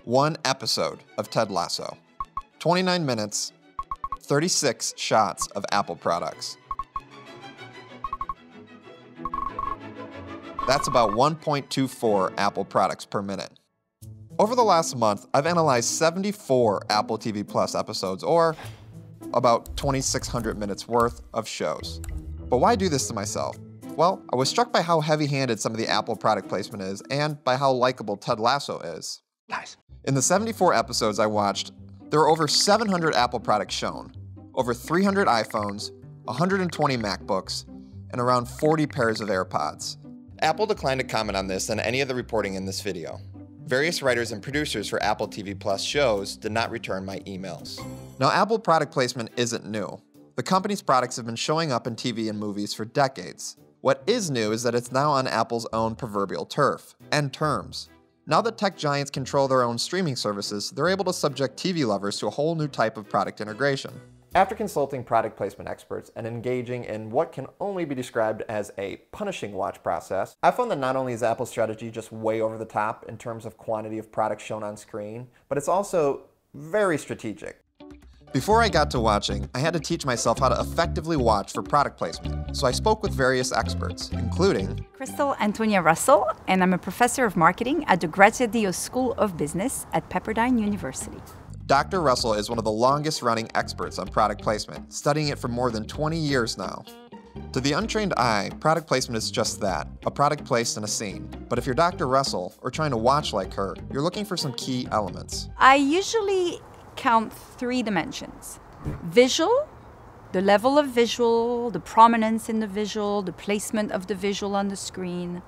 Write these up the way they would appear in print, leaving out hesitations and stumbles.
One episode of Ted Lasso. 29 minutes, 36 shots of Apple products. That's about 1.24 Apple products per minute. Over the last month, I've analyzed 74 Apple TV Plus episodes, or about 2,600 minutes worth of shows. But why do this to myself? Well, I was struck by how heavy-handed some of the Apple product placement is, and by how likable Ted Lasso is. Nice. In the 74 episodes I watched, there were over 700 Apple products shown, over 300 iPhones, 120 Macbooks, and around 40 pairs of Airpods. Apple declined to comment on this and any of the reporting in this video. Various writers and producers for Apple TV Plus shows did not return my emails. Now, Apple product placement isn't new. The company's products have been showing up in TV and movies for decades. What is new is that it's now on Apple's own proverbial turf, and terms. Now that tech giants control their own streaming services, they're able to subject TV lovers to a whole new type of product integration. After consulting product placement experts and engaging in what can only be described as a punishing watch process, I found that not only is Apple's strategy just way over the top in terms of quantity of products shown on screen, but it's also very strategic. Before I got to watching, I had to teach myself how to effectively watch for product placement, so I spoke with various experts, including Crystal Antonia Russell, and I'm a professor of marketing at the Graduate School of Business at Pepperdine University. Dr. Russell is one of the longest-running experts on product placement, studying it for more than 20 years now. To the untrained eye, product placement is just that, a product placed in a scene. But if you're Dr. Russell, or trying to watch like her, you're looking for some key elements. I usually count 3 dimensions. Visual, the level of visual, the prominence in the visual, the placement of the visual on the screen.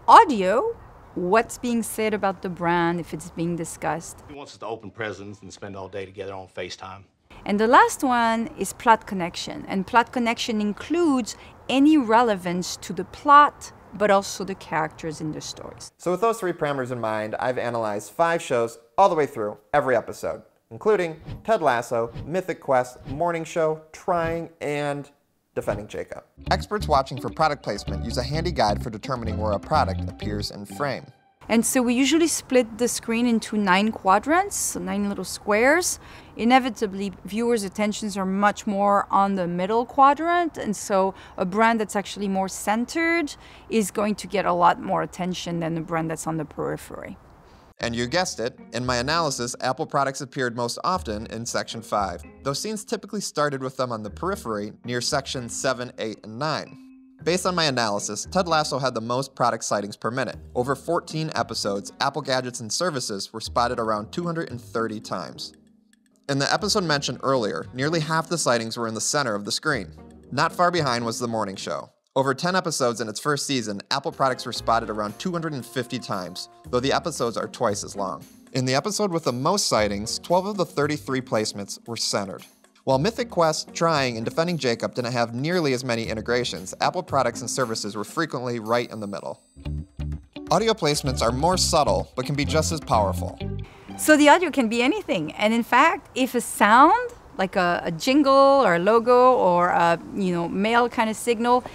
Audio, what's being said about the brand, if it's being discussed. He wants us to open presents and spend all day together on FaceTime. And the last one is plot connection. And plot connection includes any relevance to the plot, but also the characters in the stories. So with those 3 parameters in mind, I've analyzed 5 shows all the way through, every episode, including Ted Lasso, Mythic Quest, Morning Show, Trying, and Defending Jacob. Experts watching for product placement use a handy guide for determining where a product appears in frame. And so we usually split the screen into 9 quadrants, so 9 little squares. Inevitably, viewers' attentions are much more on the middle quadrant, and so a brand that's actually more centered is going to get a lot more attention than a brand that's on the periphery. And you guessed it, in my analysis, Apple products appeared most often in Section 5. Those scenes typically started with them on the periphery near Sections 7, 8, and 9. Based on my analysis, Ted Lasso had the most product sightings per minute. Over 14 episodes, Apple gadgets and services were spotted around 230 times. In the episode mentioned earlier, nearly half the sightings were in the center of the screen. Not far behind was the Morning Show. Over 10 episodes in its first season, Apple products were spotted around 250 times, though the episodes are twice as long. In the episode with the most sightings, 12 of the 33 placements were centered. While Mythic Quest, Trying, and Defending Jacob didn't have nearly as many integrations, Apple products and services were frequently right in the middle. Audio placements are more subtle, but can be just as powerful. So the audio can be anything, and in fact, if a sound, like a jingle or a logo or a mail kind of signal,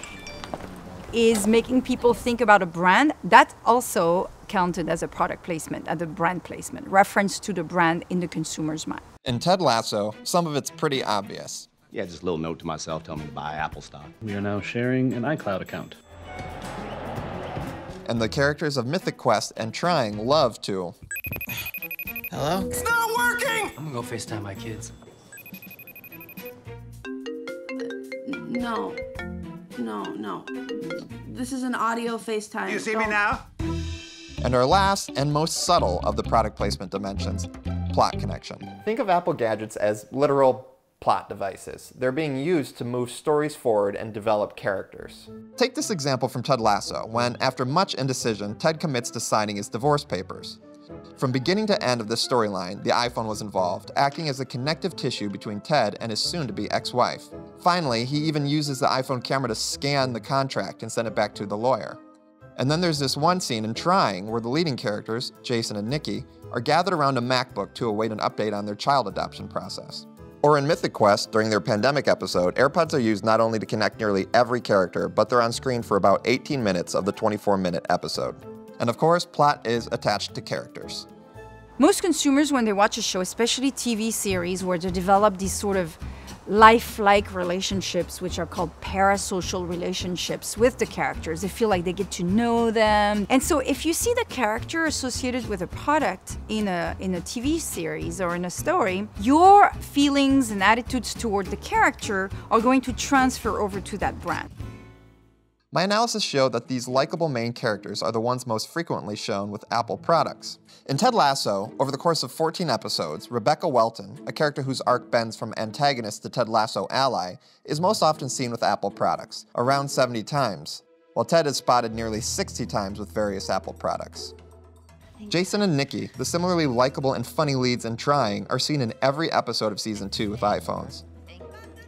is making people think about a brand, that's also counted as a product placement, as a brand placement, reference to the brand in the consumer's mind. In Ted Lasso, some of it's pretty obvious. Yeah, just a little note to myself telling me to buy Apple stock. We are now sharing an iCloud account. And the characters of Mythic Quest and Trying love to... Hello? It's not working! I'm gonna go FaceTime my kids. No. This is an audio FaceTime. Do you see me now? And our last and most subtle of the product placement dimensions, plot connection. Think of Apple gadgets as literal plot devices. They're being used to move stories forward and develop characters. Take this example from Ted Lasso, when, after much indecision, Ted commits to signing his divorce papers. From beginning to end of this storyline, the iPhone was involved, acting as a connective tissue between Ted and his soon-to-be ex-wife. Finally, he even uses the iPhone camera to scan the contract and send it back to the lawyer. And then there's this one scene in Trying where the leading characters, Jason and Nikki, are gathered around a Macbook to await an update on their child adoption process. Or in Mythic Quest, during their pandemic episode, Airpods are used not only to connect nearly every character, but they're on screen for about 18 minutes of the 24-minute episode. And of course, plot is attached to characters. Most consumers, when they watch a show, especially TV series, where they develop these sort of lifelike relationships, which are called parasocial relationships with the characters. They feel like they get to know them. And so if you see the character associated with a product in a TV series or in a story, your feelings and attitudes toward the character are going to transfer over to that brand. My analysis showed that these likable main characters are the ones most frequently shown with Apple products. In Ted Lasso, over the course of 14 episodes, Rebecca Welton, a character whose arc bends from antagonist to Ted Lasso ally, is most often seen with Apple products, around 70 times, while Ted is spotted nearly 60 times with various Apple products. Jason and Nikki, the similarly likable and funny leads in Trying, are seen in every episode of Season 2 with iPhones.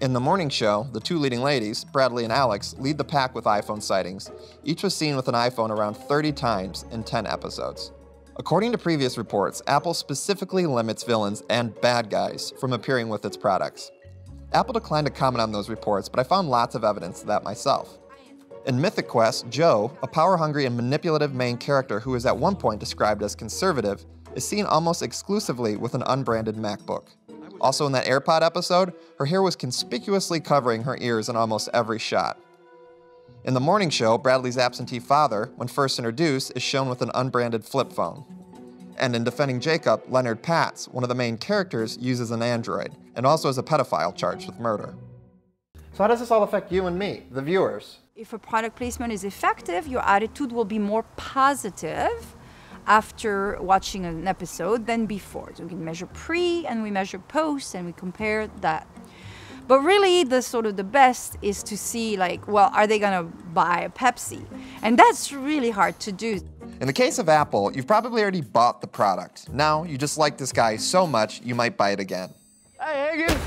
In the morning show, the two leading ladies, Bradley and Alex, lead the pack with iPhone sightings. Each was seen with an iPhone around 30 times in 10 episodes. According to previous reports, Apple specifically limits villains and bad guys from appearing with its products. Apple declined to comment on those reports, but I found lots of evidence of that myself. In Mythic Quest, Joe, a power-hungry and manipulative main character who is at one point described as conservative, is seen almost exclusively with an unbranded MacBook. Also in that AirPod episode, her hair was conspicuously covering her ears in almost every shot. In the morning show, Bradley's absentee father, when first introduced, is shown with an unbranded flip phone. And in Defending Jacob, Leonard Patz, one of the main characters, uses an Android, and also is a pedophile charged with murder. So how does this all affect you and me, the viewers? If a product placement is effective, your attitude will be more positive after watching an episode than before. So we can measure pre and we measure post and we compare that. But really the best is to see like, well, are they gonna buy a Pepsi? And that's really hard to do. In the case of Apple, you've probably already bought the product. Now you just like this guy so much you might buy it again. Hey, Higgins!